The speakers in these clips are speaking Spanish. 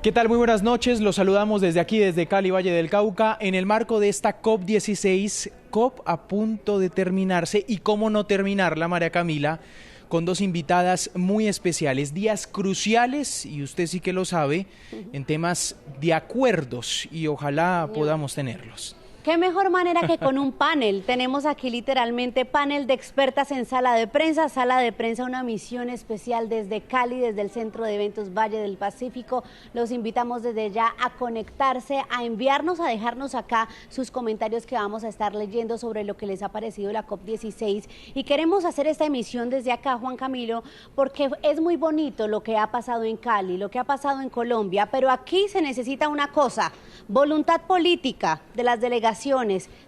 ¿Qué tal? Muy buenas noches. Los saludamos desde aquí, desde Cali, Valle del Cauca, en el marco de esta COP16, COP a punto de terminarse y cómo no terminarla, María Camila, con dos invitadas muy especiales, días cruciales, y usted sí que lo sabe, en temas de acuerdos, y ojalá podamos tenerlos. Qué mejor manera que con un panel. Tenemos aquí literalmente panel de expertas en sala de prensa, una misión especial desde Cali, desde el Centro de Eventos Valle del Pacífico. Los invitamos desde ya a conectarse, a enviarnos, a dejarnos acá sus comentarios que vamos a estar leyendo sobre lo que les ha parecido la COP16. Y queremos hacer esta emisión desde acá, Juan Camilo, porque es muy bonito lo que ha pasado en Cali, lo que ha pasado en Colombia, pero aquí se necesita una cosa: voluntad política de las delegaciones,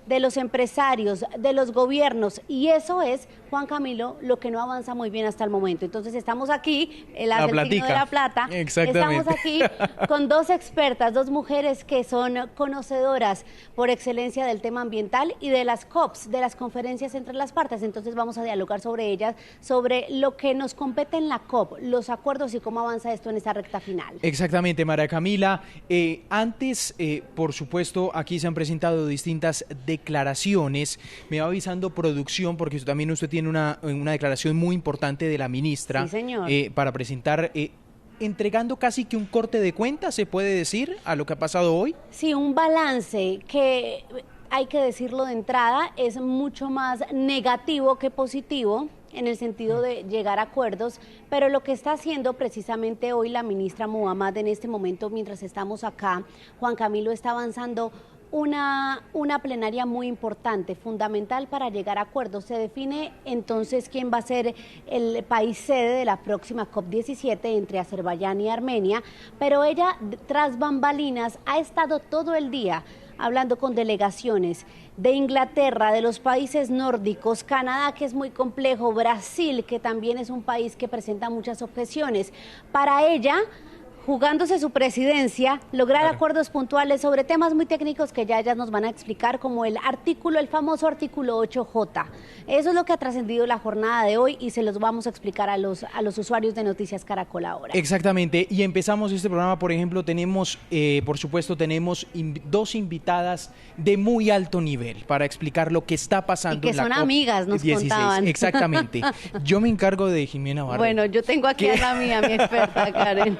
de los empresarios, de los gobiernos, y eso es, Juan Camilo, lo que no avanza muy bien hasta el momento. Entonces estamos aquí, el signo de la plata, estamos aquí con dos expertas, dos mujeres que son conocedoras por excelencia del tema ambiental y de las COPs, de las conferencias entre las partes. Entonces vamos a dialogar sobre ellas, sobre lo que nos compete en la COP, los acuerdos y cómo avanza esto en esta recta final. Exactamente, María Camila. Antes, por supuesto, aquí se han presentado distintas declaraciones. Me va avisando producción, porque también usted tiene una declaración muy importante de la ministra. Sí, señor. Para presentar, entregando casi que un corte de cuentas, se puede decir, a lo que ha pasado hoy. Sí, un balance que, hay que decirlo de entrada, es mucho más negativo que positivo, en el sentido de llegar a acuerdos, pero lo que está haciendo precisamente hoy la ministra Muhammad en este momento, mientras estamos acá, Juan Camilo, está avanzando una plenaria muy importante, fundamental para llegar a acuerdos. Se define entonces quién va a ser el país sede de la próxima COP17 entre Azerbaiyán y Armenia, pero ella, tras bambalinas, ha estado todo el día hablando con delegaciones de Inglaterra, de los países nórdicos, Canadá, que es muy complejo, Brasil, que también es un país que presenta muchas objeciones. Para ella, jugándose su presidencia, lograr acuerdos puntuales sobre temas muy técnicos que ya ellas nos van a explicar, como el famoso artículo 8J. Eso es lo que ha trascendido la jornada de hoy y se los vamos a explicar a los usuarios de Noticias Caracol ahora. Exactamente, y empezamos este programa, por ejemplo, tenemos, por supuesto, dos invitadas de muy alto nivel para explicar lo que está pasando. Y que en la son COP amigas, nos 16. Contaban. Exactamente. Yo me encargo de Jimena Barrera. Bueno, yo tengo aquí a la mía, mi experta, Karen.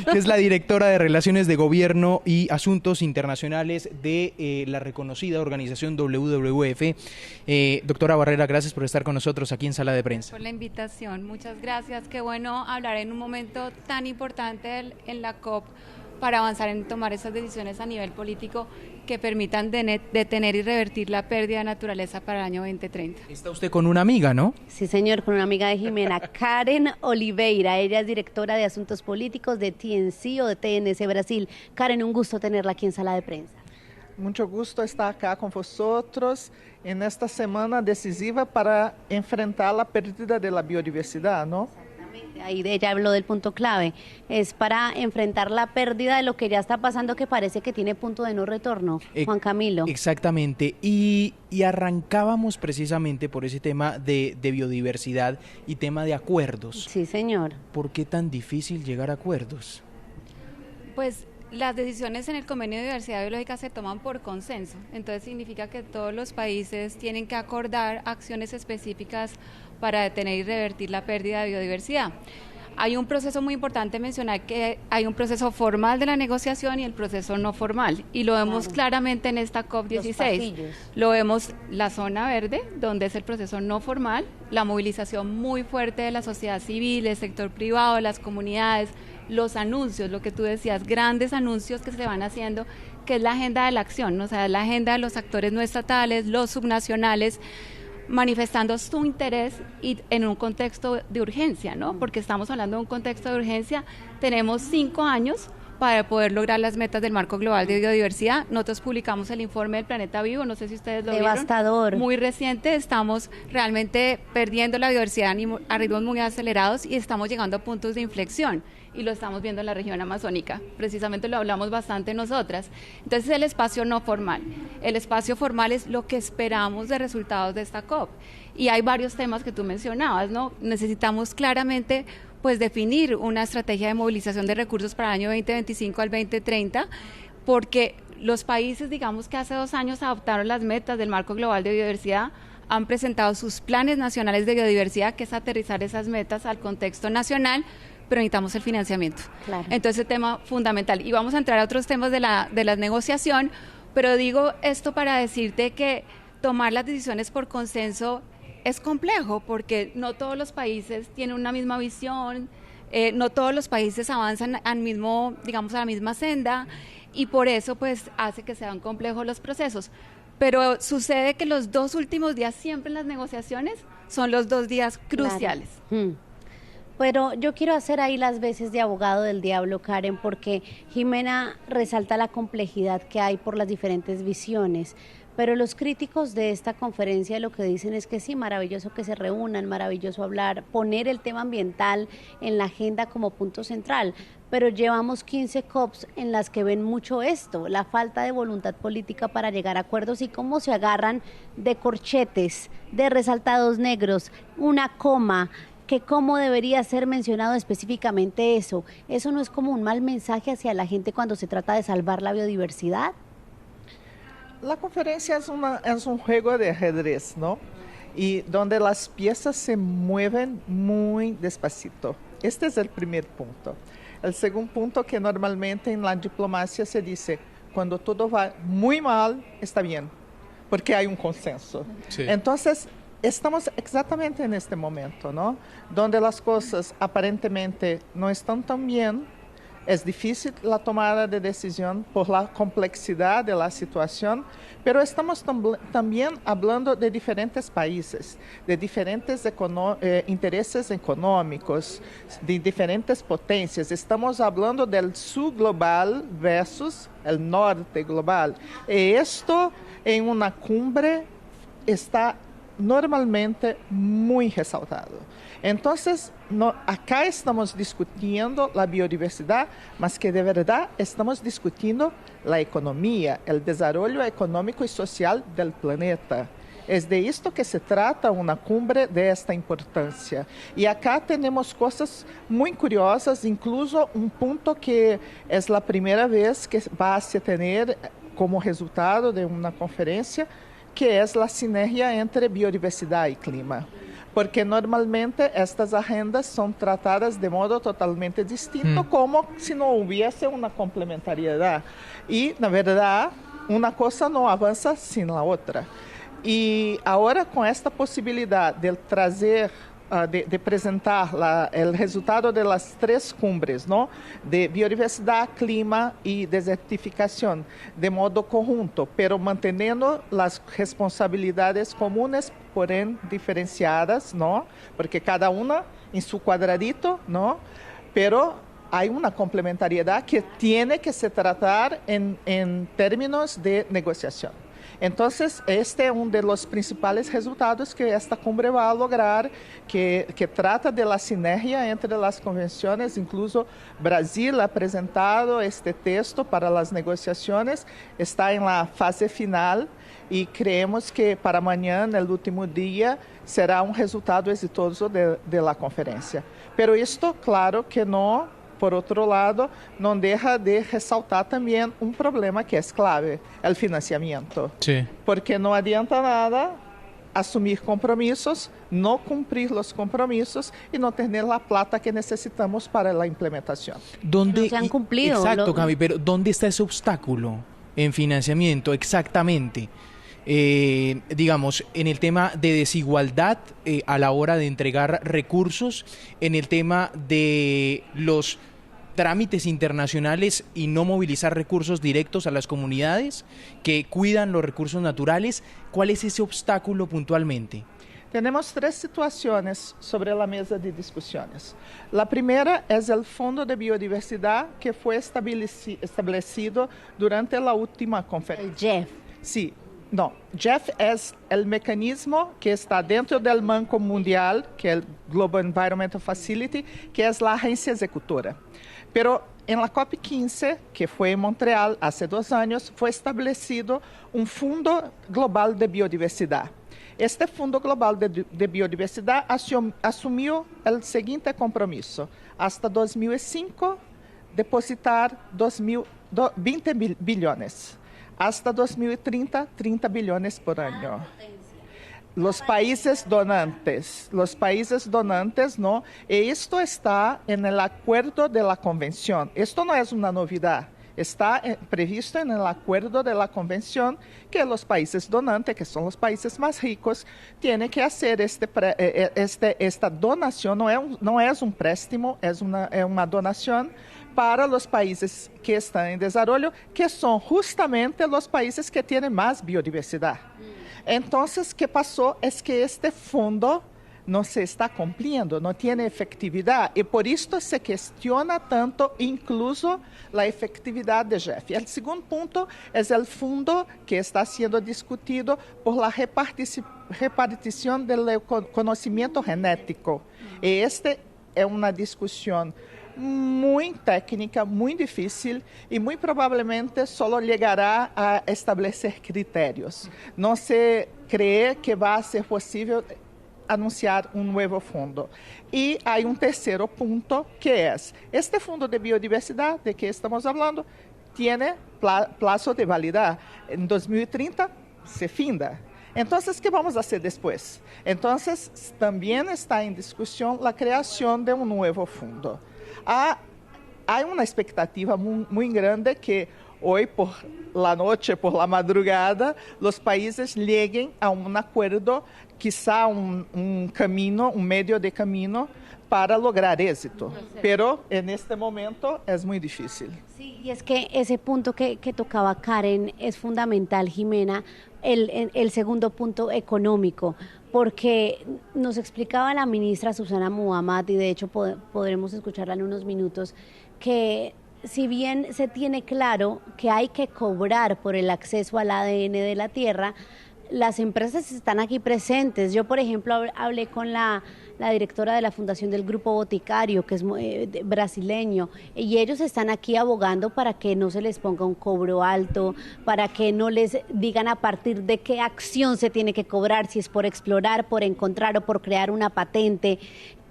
Que es la directora de Relaciones de Gobierno y Asuntos Internacionales de la reconocida organización WWF. Doctora Barrera, gracias por estar con nosotros aquí en Sala de Prensa. Por la invitación, muchas gracias. Qué bueno hablar en un momento tan importante en la COP para avanzar en tomar esas decisiones a nivel político que permitan detener y revertir la pérdida de naturaleza para el año 2030. Está usted con una amiga, ¿no? Sí, señor, con una amiga de Jimena, Karen Oliveira. Ella es directora de Asuntos Políticos de TNC o de TNC Brasil. Karen, un gusto tenerla aquí en Sala de Prensa. Muito gusto estar acá con vosotros en esta semana decisiva para enfrentar la pérdida de la biodiversidad, ¿no? Ahí ella habló del punto clave, es para enfrentar la pérdida de lo que ya está pasando, que parece que tiene punto de no retorno, Juan Camilo. Exactamente, y arrancábamos precisamente por ese tema de biodiversidad y tema de acuerdos. Sí, señor. ¿Por qué tan difícil llegar a acuerdos? Pues las decisiones en el Convenio de Diversidad Biológica se toman por consenso, entonces significa que todos los países tienen que acordar acciones específicas para detener y revertir la pérdida de biodiversidad. Hay un proceso muy importante mencionar, que hay un proceso formal de la negociación y el proceso no formal, y lo vemos claramente en esta COP16. Lo vemos la zona verde, donde es el proceso no formal, la movilización muy fuerte de la sociedad civil, del sector privado, de las comunidades, los anuncios, lo que tú decías, grandes anuncios que se van haciendo, que es la agenda de la acción, ¿no? O sea, la agenda de los actores no estatales, los subnacionales, manifestando su interés y en un contexto de urgencia, ¿no? Porque estamos hablando de un contexto de urgencia. Tenemos 5 años para poder lograr las metas del Marco Global de Biodiversidad. Nosotros publicamos el informe del Planeta Vivo, no sé si ustedes lo Devastador. vieron. Muy reciente, estamos realmente perdiendo la biodiversidad a ritmos muy acelerados y estamos llegando a puntos de inflexión. Y lo estamos viendo en la región amazónica, precisamente lo hablamos bastante nosotras. Entonces el espacio no formal, el espacio formal es lo que esperamos de resultados de esta COP. Y hay varios temas que tú mencionabas, ¿no? Necesitamos claramente pues definir una estrategia de movilización de recursos para el año 2025 al 2030, porque los países, digamos que hace 2 años adoptaron las metas del Marco Global de Biodiversidad, han presentado sus planes nacionales de biodiversidad, que es aterrizar esas metas al contexto nacional, pero necesitamos el financiamiento. Claro. Entonces, tema fundamental. Y vamos a entrar a otros temas de la negociación, pero digo esto para decirte que tomar las decisiones por consenso es complejo, porque no todos los países tienen una misma visión, no todos los países avanzan a la misma senda, y por eso pues hace que sean complejos los procesos. Pero sucede que los 2 últimos días siempre en las negociaciones son los 2 días cruciales. Claro. Pero yo quiero hacer ahí las veces de abogado del diablo, Karen, porque Jimena resalta la complejidad que hay por las diferentes visiones. Pero los críticos de esta conferencia lo que dicen es que sí, maravilloso que se reúnan, maravilloso hablar, poner el tema ambiental en la agenda como punto central, pero llevamos 15 COPs en las que ven mucho esto, la falta de voluntad política para llegar a acuerdos y cómo se agarran de corchetes, de resaltados negros, una coma, que cómo debería ser mencionado específicamente eso. ¿Eso no es como un mal mensaje hacia la gente cuando se trata de salvar la biodiversidad? La conferencia es un juego de ajedrez, ¿no? Y donde las piezas se mueven muy despacito. Este es el primer punto. El segundo punto, que normalmente en la diplomacia se dice, cuando todo va muy mal, está bien, porque hay un consenso. Sí. Entonces, estamos exactamente en este momento, ¿no? Donde las cosas aparentemente no están tan bien. Es difícil la tomada de decisión por la complejidad de la situación, pero estamos también hablando de diferentes países, de diferentes intereses económicos, de diferentes potencias. Estamos hablando del sur global versus el norte global. Y esto en una cumbre está normalmente muy resaltado. Entonces, acá estamos discutiendo la biodiversidad, mas que de verdad estamos discutiendo la economía, el desarrollo económico y social del planeta. Es de esto que se trata una cumbre de esta importancia. Y acá tenemos cosas muy curiosas, incluso un punto que es la primera vez que va a tener como resultado de una conferencia, que es la sinergia entre biodiversidad y clima. Porque normalmente estas agendas son tratadas de modo totalmente distinto, como si no hubiese una complementariedad. Y, na verdad, una cosa no avanza sin la otra. Y ahora con esta posibilidad de trazer, de presentar el resultado de las 3 cumbres, ¿no? De biodiversidad, clima y desertificación, de modo conjunto, pero manteniendo las responsabilidades comunes, porém diferenciadas, ¿no? Porque cada una en su cuadradito, ¿no? Pero hay una complementariedad que tiene que se tratar en términos de negociación. Entonces, este es uno de los principales resultados que esta cumbre va a lograr, que trata de la sinergia entre las convenciones. Incluso Brasil ha presentado este texto para las negociaciones, está en la fase final y creemos que para mañana, el último día, será un resultado exitoso de la conferencia. Pero esto, claro que no. Por outro lado, não deixa de ressaltar também um problema que é clave, é o financiamento. Sí. Porque não adianta nada assumir compromissos, não cumprir os compromissos e não ter a plata que necessitamos para a implementação. No se han cumplido. Exacto, Cami, pero ¿dónde está ese obstáculo en financiamiento exactamente? Digamos, en el tema de desigualdad a la hora de entregar recursos, en el tema de los trámites internacionales y no movilizar recursos directos a las comunidades que cuidan los recursos naturales. ¿Cuál es ese obstáculo puntualmente? Tenemos 3 situaciones sobre la mesa de discusiones. La primera es el Fondo de Biodiversidad que fue establecido durante la última conferencia. El GEF. Sí. No, GEF es el mecanismo que está dentro del Banco Mundial, que es el Global Environmental Facility, que es la agencia ejecutora. Pero en la COP15, que fue en Montreal hace 2 años, fue establecido un Fondo Global de Biodiversidad. Este Fundo Global de Biodiversidad asumió el siguiente compromiso: hasta 2005 depositar 20 billones, hasta 2030 30 billones por año. Los países donantes, ¿no? Y esto está en el acuerdo de la convención. Esto no es una novedad. Está previsto en el acuerdo de la convención que los países donantes, que son los países más ricos, tienen que hacer esta donación. No es un préstamo, es una donación para los países que están en desarrollo, que son justamente los países que tienen más biodiversidad. Entonces, ¿qué pasó? Es que este fondo no se está cumpliendo, no tiene efectividad, y por esto se cuestiona tanto incluso la efectividad de GEF. El segundo punto es el fondo que está siendo discutido por la repartición del conocimiento genético. Y este es una discusión muy técnica, muy difícil, y muy probablemente solo llegará a establecer criterios. No se cree que va a ser posible anunciar un nuevo fondo. Y hay un tercer punto, que es: este fondo de biodiversidad de que estamos hablando tiene plazo de validez. En 2030 se finda. Entonces, ¿qué vamos a hacer después? Entonces, también está en discusión la creación de un nuevo fondo. Hay una expectativa muy grande que hoy por la noche, por la madrugada, los países lleguen a un acuerdo, quizá un camino, un medio de camino para lograr éxito. Pero en este momento es muy difícil. Sí, y es que ese punto que tocaba Karen es fundamental, Jimena, el segundo punto económico, porque nos explicaba la ministra Susana Muhammad, y de hecho podremos escucharla en unos minutos, que si bien se tiene claro que hay que cobrar por el acceso al ADN de la tierra, las empresas están aquí presentes. Yo, por ejemplo, hablé con la directora de la Fundación del Grupo Boticario, que es brasileño, y ellos están aquí abogando para que no se les ponga un cobro alto, para que no les digan a partir de qué acción se tiene que cobrar, si es por explorar, por encontrar o por crear una patente.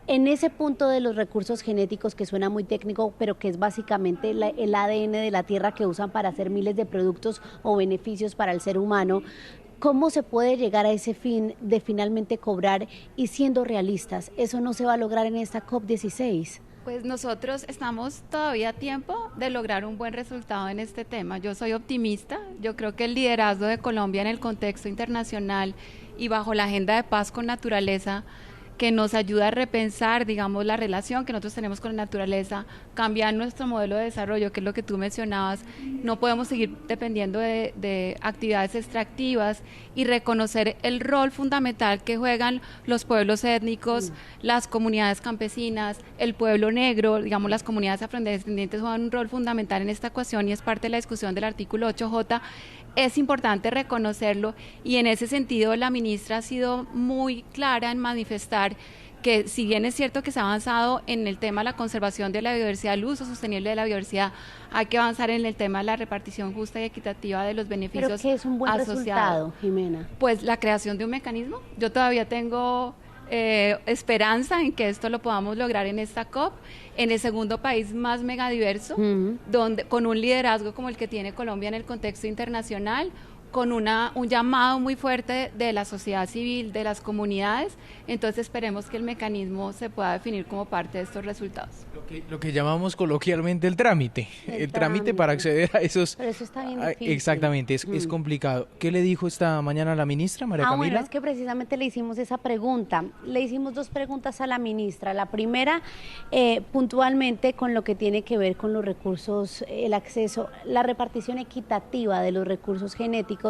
En ese punto de los recursos genéticos, que suena muy técnico, pero que es básicamente el ADN de la tierra que usan para hacer miles de productos o beneficios para el ser humano, ¿cómo se puede llegar a ese fin de finalmente cobrar? Y siendo realistas, ¿eso no se va a lograr en esta COP16? Pues nosotros estamos todavía a tiempo de lograr un buen resultado en este tema. Yo soy optimista, yo creo que el liderazgo de Colombia en el contexto internacional y bajo la agenda de paz con naturaleza, que nos ayuda a repensar, digamos, la relación que nosotros tenemos con la naturaleza, cambiar nuestro modelo de desarrollo, que es lo que tú mencionabas. No podemos seguir dependiendo de actividades extractivas, y reconocer el rol fundamental que juegan los pueblos étnicos, las comunidades campesinas, el pueblo negro, digamos, las comunidades afrodescendientes juegan un rol fundamental en esta ecuación, y es parte de la discusión del artículo 8J. Es importante reconocerlo, y en ese sentido la ministra ha sido muy clara en manifestar que, si bien es cierto que se ha avanzado en el tema de la conservación de la biodiversidad, el uso sostenible de la biodiversidad, hay que avanzar en el tema de la repartición justa y equitativa de los beneficios asociados. ¿Pero qué es un buen resultado, Jimena? Pues la creación de un mecanismo. Yo todavía tengo esperanza en que esto lo podamos lograr en esta COP, en el segundo país más megadiverso, donde, con un liderazgo como el que tiene Colombia en el contexto internacional, con un llamado muy fuerte de la sociedad civil, de las comunidades. Entonces esperemos que el mecanismo se pueda definir como parte de estos resultados. Lo que llamamos coloquialmente el trámite. El trámite para acceder a esos... Pero eso está bien difícil. Exactamente, es complicado. ¿Qué le dijo esta mañana la ministra, María Camila? Bueno, es que precisamente le hicimos esa pregunta. Le hicimos dos preguntas a la ministra. La primera, puntualmente con lo que tiene que ver con los recursos, el acceso, la repartición equitativa de los recursos genéticos,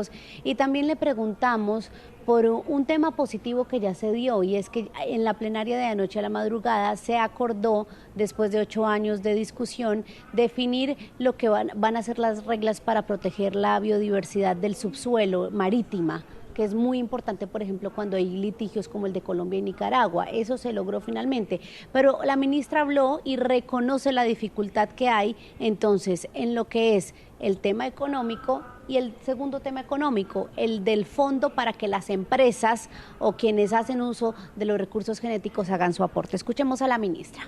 y también le preguntamos por un tema positivo que ya se dio, y es que en la plenaria de anoche a la madrugada se acordó, después de 8 años de discusión, definir lo que van a ser las reglas para proteger la biodiversidad del subsuelo marítima, que es muy importante, por ejemplo, cuando hay litigios como el de Colombia y Nicaragua. Eso se logró finalmente, pero la ministra habló y reconoce la dificultad que hay entonces en lo que es el tema económico y el segundo tema económico, el del fondo para que las empresas o quienes hacen uso de los recursos genéticos hagan su aporte. Escuchemos a la ministra.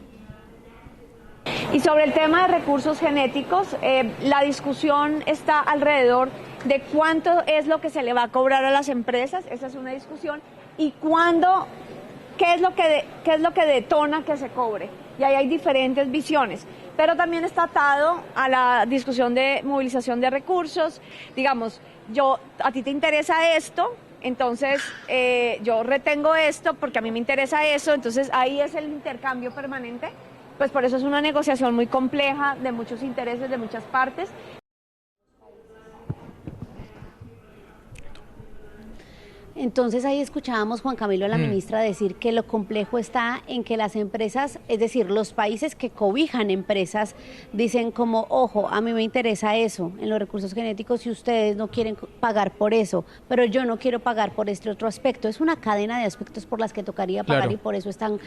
Y sobre el tema de recursos genéticos, la discusión está alrededor de cuánto es lo que se le va a cobrar a las empresas, esa es una discusión, y cuándo, qué es lo que detona que se cobre. Y ahí hay diferentes visiones, pero también está atado a la discusión de movilización de recursos. Digamos, a ti te interesa esto, entonces yo retengo esto porque a mí me interesa eso, entonces ahí es el intercambio permanente. Pues por eso es una negociación muy compleja, de muchos intereses, de muchas partes. Entonces ahí escuchábamos Juan Camilo a la ministra decir que lo complejo está en que las empresas, es decir, los países que cobijan empresas, dicen como, ojo, a mí me interesa eso en los recursos genéticos y ustedes no quieren pagar por eso, pero yo no quiero pagar por este otro aspecto. Es una cadena de aspectos por las que tocaría pagar, claro, y por eso es tan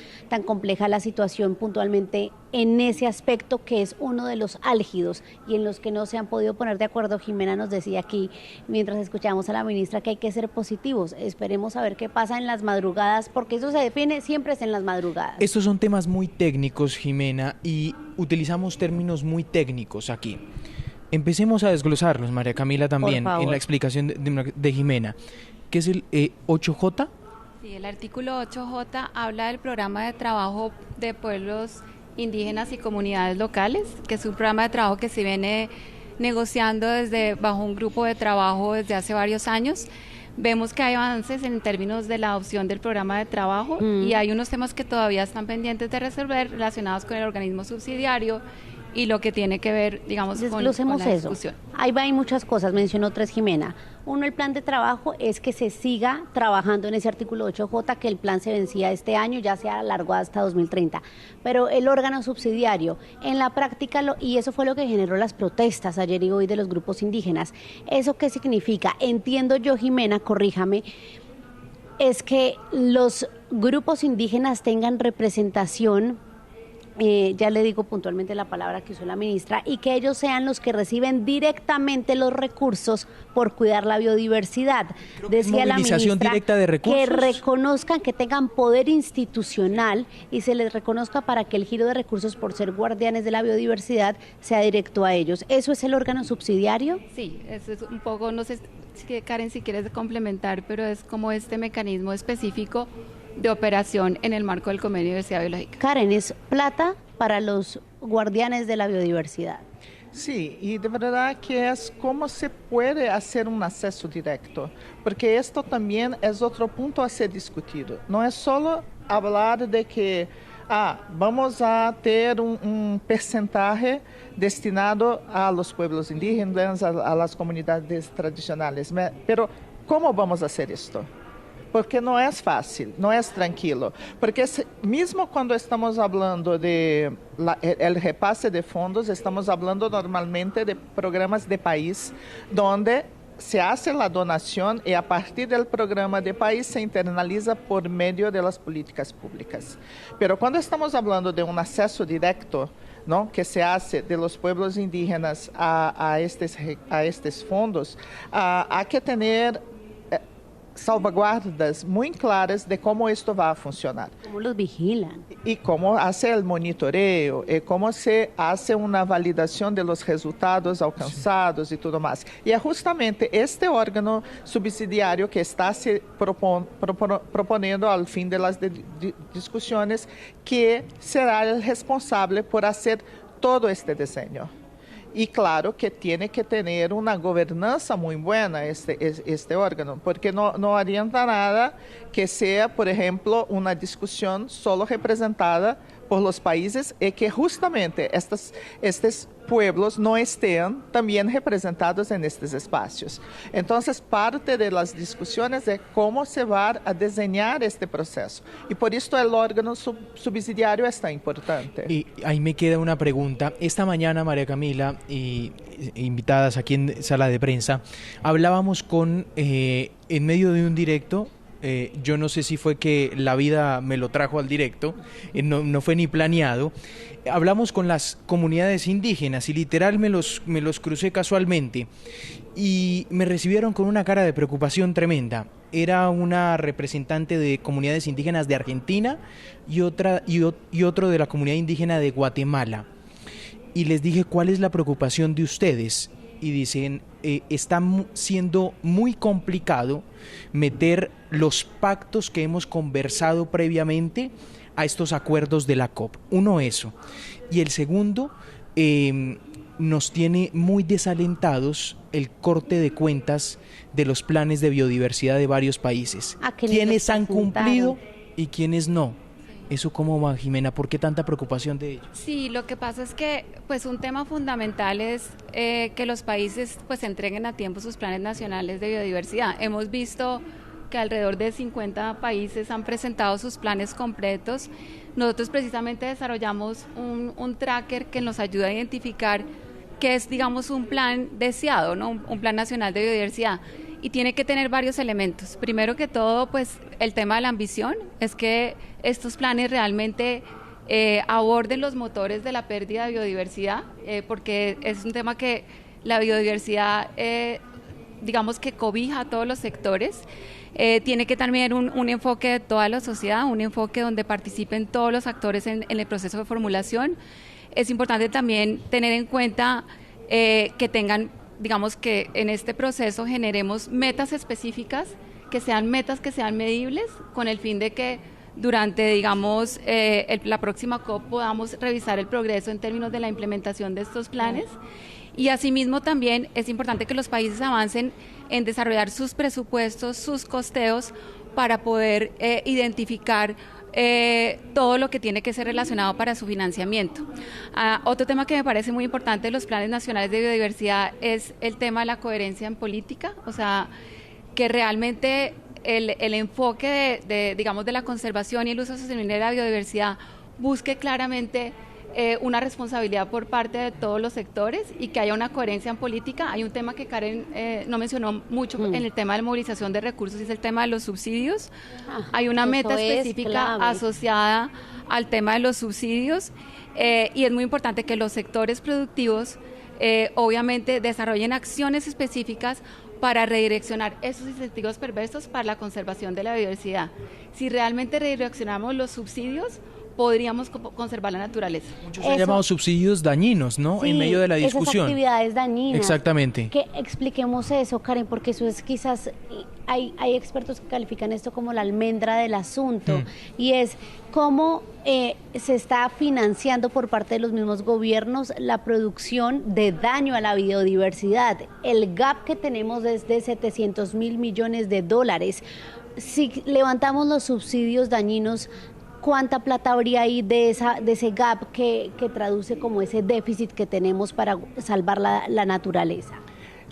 compleja la situación puntualmente en ese aspecto que es uno de los álgidos y en los que no se han podido poner de acuerdo. Jimena nos decía aquí, mientras escuchamos a la ministra, que hay que ser positivos. Esperemos a ver qué pasa en las madrugadas, porque eso se define siempre es en las madrugadas. Estos son temas muy técnicos, Jimena, y utilizamos términos muy técnicos aquí. Empecemos a desglosarlos, María Camila, también, en la explicación de Jimena. ¿Qué es el 8J? Sí, el artículo 8J habla del programa de trabajo de pueblos indígenas y comunidades locales, que es un programa de trabajo que se viene negociando bajo un grupo de trabajo desde hace varios años. Vemos que hay avances en términos de la adopción del programa de trabajo y hay unos temas que todavía están pendientes de resolver relacionados con el organismo subsidiario y lo que tiene que ver, digamos, con la discusión. Ahí va, hay muchas cosas, mencionó tres Jimena. Uno, el plan de trabajo es que se siga trabajando en ese artículo 8J, que el plan se vencía este año, ya se alargó hasta 2030. Pero el órgano subsidiario, en la práctica, y eso fue lo que generó las protestas ayer y hoy de los grupos indígenas. ¿Eso qué significa? Entiendo yo, Jimena, corríjame, es que los grupos indígenas tengan representación, ya le digo puntualmente la palabra que usó la ministra, y que ellos sean los que reciben directamente los recursos por cuidar la biodiversidad. Decía la ministra directa de recursos, que reconozcan, que tengan poder institucional y se les reconozca para que el giro de recursos por ser guardianes de la biodiversidad sea directo a ellos. ¿Eso es el órgano subsidiario? Sí, eso es un poco, no sé, Karen, si quieres complementar, pero es como este mecanismo específico de operación en el marco del Convenio de Diversidad Biológica. Karen, es plata para los guardianes de la biodiversidad. Sí, y de verdad que es cómo se puede hacer un acceso directo, porque esto también es otro punto a ser discutido. No es solo hablar de que vamos a ter un porcentaje destinado a los pueblos indígenas, a las comunidades tradicionales, pero ¿cómo vamos a hacer esto? Porque no es fácil, no es tranquilo, porque mismo cuando estamos hablando de el repase de fondos, estamos hablando normalmente de programas de país, donde se hace la donación y a partir del programa de país se internaliza por medio de las políticas públicas. Pero cuando estamos hablando de un acceso directo, ¿no?, que se hace de los pueblos indígenas a estos fondos, hay que tener salvaguardas muy claras de cómo esto va a funcionar. ¿Cómo los vigilan? Y cómo hace el monitoreo, y cómo se hace una validación de los resultados alcanzados y todo más. Y es justamente este órgano subsidiario que está se proponiendo al fin de las discusiones que será el responsable por hacer todo este diseño. Y claro que tiene que tener una gobernanza muy buena este órgano, porque no orienta nada que sea, por ejemplo, una discusión solo representada por los países y que justamente estos pueblos no estén también representados en estos espacios. Entonces, parte de las discusiones es cómo se va a diseñar este proceso. Y por esto el órgano subsidiario es tan importante. Y ahí me queda una pregunta. Esta mañana, María Camila, y invitadas aquí en Sala de Prensa, hablábamos en medio de un directo, Yo no sé si fue que la vida me lo trajo al directo, no fue ni planeado. Hablamos con las comunidades indígenas y literal me los crucé casualmente y me recibieron con una cara de preocupación tremenda. Era una representante de comunidades indígenas de Argentina y otro de la comunidad indígena de Guatemala. Y les dije, ¿cuál es la preocupación de ustedes? Y dicen, está siendo muy complicado meter los pactos que hemos conversado previamente a estos acuerdos de la COP. Uno, eso. Y el segundo, nos tiene muy desalentados el corte de cuentas de los planes de biodiversidad de varios países. ¿Quiénes han cumplido y quiénes no? ¿Eso cómo va, Jimena? ¿Por qué tanta preocupación de ello? Sí, lo que pasa es que pues un tema fundamental es que los países pues entreguen a tiempo sus planes nacionales de biodiversidad. Hemos visto que alrededor de 50 países han presentado sus planes completos. Nosotros precisamente desarrollamos un tracker que nos ayuda a identificar qué es, digamos, un plan deseado, ¿no? Un plan nacional de biodiversidad. Y tiene que tener varios elementos. Primero que todo, pues el tema de la ambición, es que estos planes realmente aborden los motores de la pérdida de biodiversidad, porque es un tema que la biodiversidad, digamos que cobija a todos los sectores. Tiene que también un enfoque de toda la sociedad, un enfoque donde participen todos los actores en el proceso de formulación. Es importante también tener en cuenta que tengan, digamos que en este proceso generemos metas específicas, que sean medibles, con el fin de que durante, digamos, la próxima COP podamos revisar el progreso en términos de la implementación de estos planes. Y asimismo también es importante que los países avancen en desarrollar sus presupuestos, sus costeos, para poder identificar todo lo que tiene que ser relacionado para su financiamiento. Otro tema que me parece muy importante de los planes nacionales de biodiversidad es el tema de la coherencia en política, o sea, que realmente el enfoque digamos, de la conservación y el uso sostenible de la biodiversidad busque claramente una responsabilidad por parte de todos los sectores y que haya una coherencia en política. Hay un tema que Karen no mencionó mucho en el tema de la movilización de recursos, y es el tema de los subsidios. Hay una meta específica asociada al tema de los subsidios y es muy importante que los sectores productivos obviamente desarrollen acciones específicas para redireccionar esos incentivos perversos para la conservación de la biodiversidad. Si realmente redireccionamos los subsidios, podríamos conservar la naturaleza. Muchos se han llamado subsidios dañinos, ¿no? Sí, en medio de la discusión. Esas actividades dañinas. Exactamente. Que expliquemos eso, Karen, porque eso es quizás, hay expertos que califican esto como la almendra del asunto, y es cómo se está financiando por parte de los mismos gobiernos la producción de daño a la biodiversidad. El gap que tenemos es de 700.000 millones de dólares. Si levantamos los subsidios dañinos, ¿cuánta plata habría ahí de ese gap que traduce como ese déficit que tenemos para salvar la naturaleza?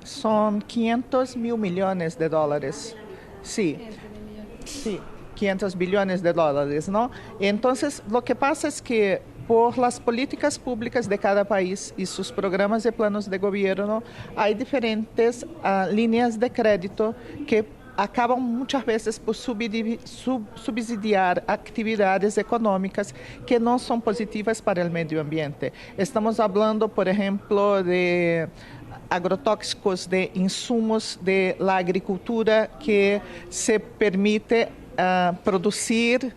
Son 500 mil millones de dólares. Sí, sí, 500 billones de dólares, ¿no? Entonces, lo que pasa es que por las políticas públicas de cada país y sus programas y planos de gobierno, hay diferentes líneas de crédito que acabam muitas vezes por subsidiar atividades econômicas que não são positivas para o meio ambiente. Estamos falando, por exemplo, de agrotóxicos, de insumos de la agricultura que se permite produzir,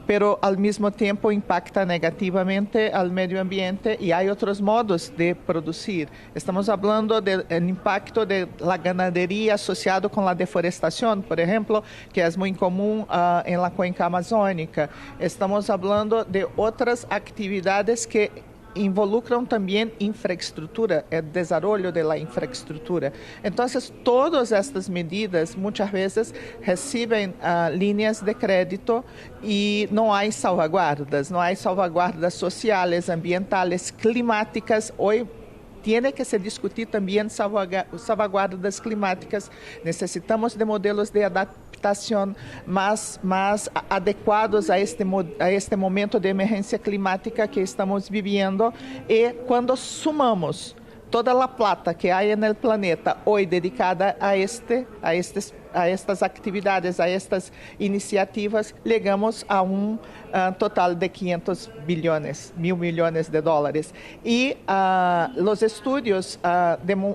pero al mismo tiempo impacta negativamente al medio ambiente, y hay otros modos de producir. Estamos hablando del impacto de la ganadería asociado con la deforestación, por ejemplo, que es muy común en la cuenca amazónica. Estamos hablando de otras actividades que involucram também infraestrutura, o desenvolvimento da infraestrutura. Então, todas estas medidas muitas vezes recebem linhas de crédito e não há salvaguardas sociais, ambientais, climáticas. Hoje tiene que se discutir também salvaguardas climáticas. Necessitamos de modelos de adaptação mais adequados a este momento de emergência climática que estamos vivendo. E quando sumamos toda a plata que há no planeta hoje dedicada a estes estas actividades, a estas iniciativas, llegamos a un total de 500 billones, $1.000 millones. Y los estudios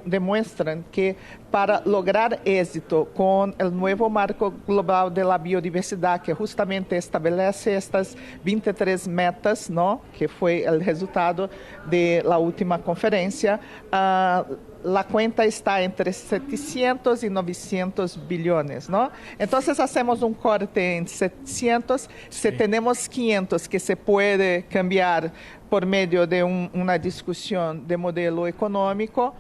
demuestran que para lograr éxito con el nuevo marco global de la biodiversidad, que justamente estabelece estas 23 metas, ¿no?, que fue el resultado de la última conferencia, la cuenta está entre 700 y 900 billones, ¿no? Entonces hacemos un corte en 700, si tenemos 500 que se puede cambiar por medio de una discusión de modelo económico,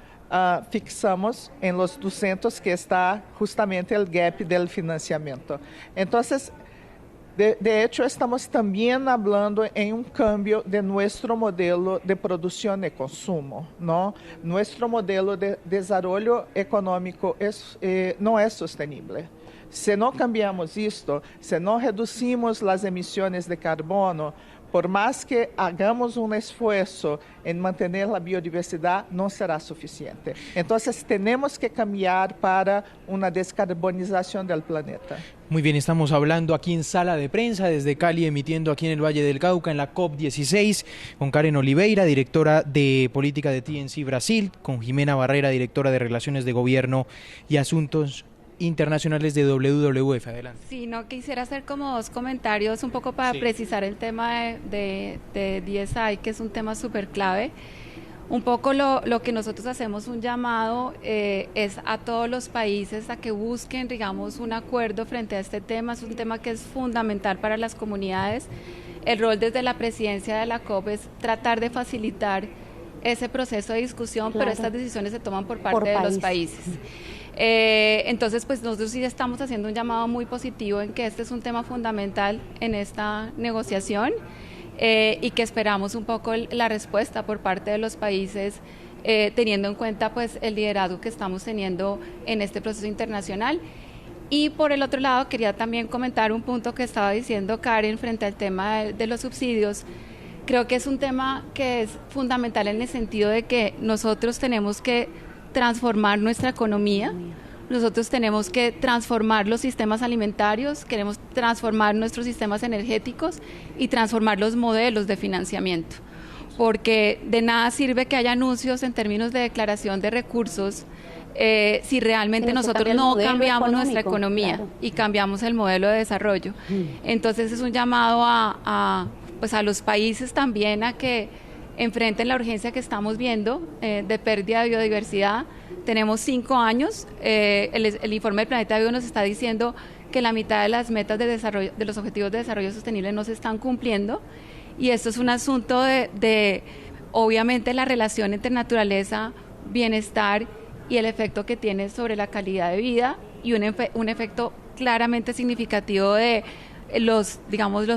fixamos en los 200 que está justamente el gap del financiamiento. Entonces, de hecho, estamos también hablando en un cambio de nuestro modelo de producción y consumo, ¿no? Nuestro modelo de desarrollo económico no es sostenible. Si no cambiamos esto, si no reducimos las emisiones de carbono, por más que hagamos un esfuerzo en mantener la biodiversidad, no será suficiente. Entonces, tenemos que cambiar para una descarbonización del planeta. Muy bien, estamos hablando aquí en Sala de Prensa, desde Cali, emitiendo aquí en el Valle del Cauca, en la COP16, con Karen Oliveira, directora de Política de TNC Brasil, con Jimena Barrera, directora de Relaciones de Gobierno y Asuntos Internacionales de WWF. Adelante. Sí, no, quisiera hacer como dos comentarios un poco para precisar el tema de DSI, que es un tema súper clave. Un poco lo que nosotros hacemos un llamado es a todos los países a que busquen, digamos, un acuerdo frente a este tema. Es un tema que es fundamental para las comunidades. El rol desde la presidencia de la COP es tratar de facilitar ese proceso de discusión, claro, pero estas decisiones se toman por parte de los países. Entonces, pues nosotros sí estamos haciendo un llamado muy positivo en que este es un tema fundamental en esta negociación y que esperamos un poco la respuesta por parte de los países, teniendo en cuenta pues el liderazgo que estamos teniendo en este proceso internacional. Y por el otro lado, quería también comentar un punto que estaba diciendo Karen frente al tema de los subsidios. Creo que es un tema que es fundamental en el sentido de que nosotros tenemos que transformar nuestra economía, nosotros tenemos que transformar los sistemas alimentarios, queremos transformar nuestros sistemas energéticos y transformar los modelos de financiamiento, porque de nada sirve que haya anuncios en términos de declaración de recursos si realmente nosotros no cambiamos nuestra economía, claro, y cambiamos el modelo de desarrollo. Entonces es un llamado a los países también a que enfrenten la urgencia que estamos viendo de pérdida de biodiversidad. Tenemos 5 años, el informe del Planeta Vivo nos está diciendo que la mitad de las metas de desarrollo, de los objetivos de desarrollo sostenible no se están cumpliendo, y esto es un asunto de obviamente la relación entre naturaleza, bienestar y el efecto que tiene sobre la calidad de vida, y un efecto claramente significativo de los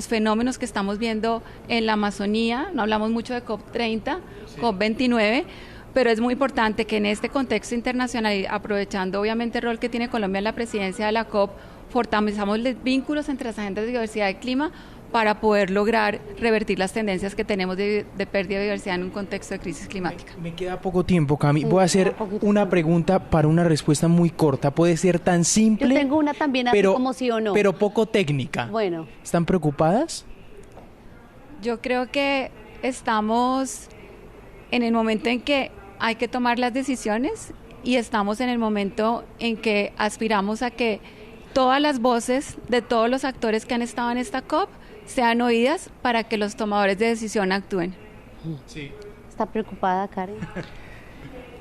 fenómenos que estamos viendo en la Amazonía. No hablamos mucho de COP30, sí, COP29, pero es muy importante que en este contexto internacional, aprovechando obviamente el rol que tiene Colombia en la presidencia de la COP, fortalezcamos los vínculos entre las agendas de biodiversidad y clima para poder lograr revertir las tendencias que tenemos de pérdida de biodiversidad en un contexto de crisis climática. Me queda poco tiempo, Cami. Voy a hacer una pregunta para una respuesta muy corta. Puede ser tan simple. Yo tengo una también, así como sí o no. Pero poco técnica. Bueno. ¿Están preocupadas? Yo creo que estamos en el momento en que hay que tomar las decisiones, y estamos en el momento en que aspiramos a que todas las voces de todos los actores que han estado en esta COP sean oídas para que los tomadores de decisión actúen. Sí. ¿Está preocupada, Karen?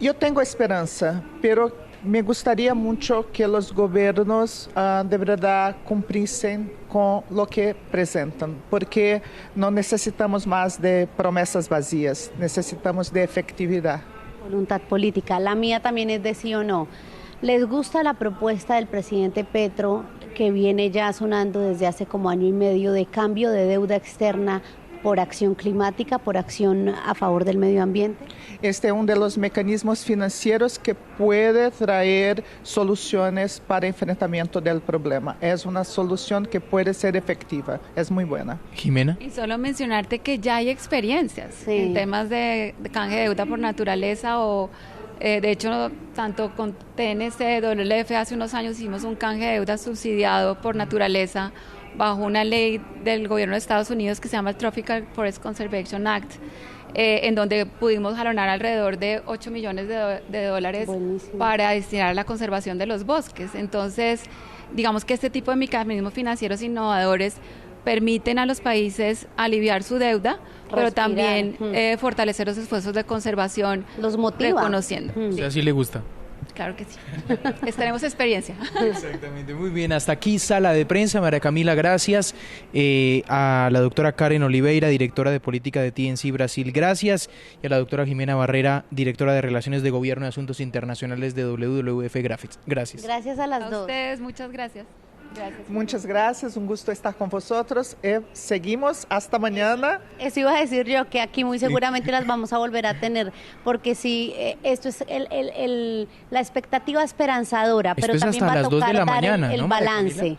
Yo tengo esperanza, pero me gustaría mucho que los gobiernos de verdad cumpliesen con lo que presentan, porque no necesitamos más de promesas vacías, necesitamos de efectividad. Voluntad política. La mía también es de sí o no. ¿Les gusta la propuesta del presidente Petro, que viene ya sonando desde hace como año y medio, de cambio de deuda externa por acción climática, por acción a favor del medio ambiente? Este es uno de los mecanismos financieros que puede traer soluciones para enfrentamiento del problema. Es una solución que puede ser efectiva, es muy buena. Jimena. Y solo mencionarte que ya hay experiencias en temas de canje de deuda por naturaleza o De hecho, tanto con TNC, WLF, hace unos años hicimos un canje de deuda subsidiado por naturaleza bajo una ley del gobierno de Estados Unidos que se llama el Tropical Forest Conservation Act, en donde pudimos jalonar alrededor de 8 millones de dólares. Buenísimo. Para destinar a la conservación de los bosques. Entonces, digamos que este tipo de mecanismos financieros innovadores permiten a los países aliviar su deuda, pero también fortalecer los esfuerzos de conservación, los motiva, reconociendo. O sea, sí le gusta. Claro que sí. Tenemos experiencia. Exactamente, muy bien. Hasta aquí sala de prensa. María Camila, gracias. A la doctora Karen Oliveira, directora de política de TNC Brasil, gracias. Y a la doctora Jimena Barrera, directora de Relaciones de Gobierno y Asuntos Internacionales de WWF Graphics. Gracias. Gracias a las dos. A ustedes, muchas gracias. Gracias. Muchas gracias, un gusto estar con vosotros. Seguimos hasta mañana. Eso iba a decir yo, que aquí muy seguramente las vamos a volver a tener, porque sí, esto es la expectativa esperanzadora, Esto pero es también hasta va a las 2 de tocar la dar mañana, el ¿no, María balance. Camila?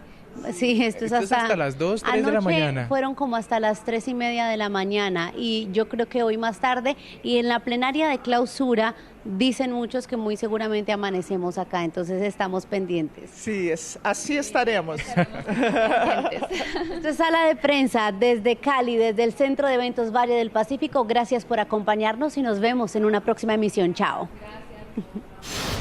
Sí, esto es hasta las 2, 3 de la mañana. Fueron como hasta las 3:30 de la mañana y yo creo que hoy más tarde y en la plenaria de clausura dicen muchos que muy seguramente amanecemos acá, entonces estamos pendientes. Sí, así estaremos. Esto es Sala de Prensa desde Cali, desde el Centro de Eventos Valle del Pacífico. Gracias por acompañarnos y nos vemos en una próxima emisión. Chao. Gracias.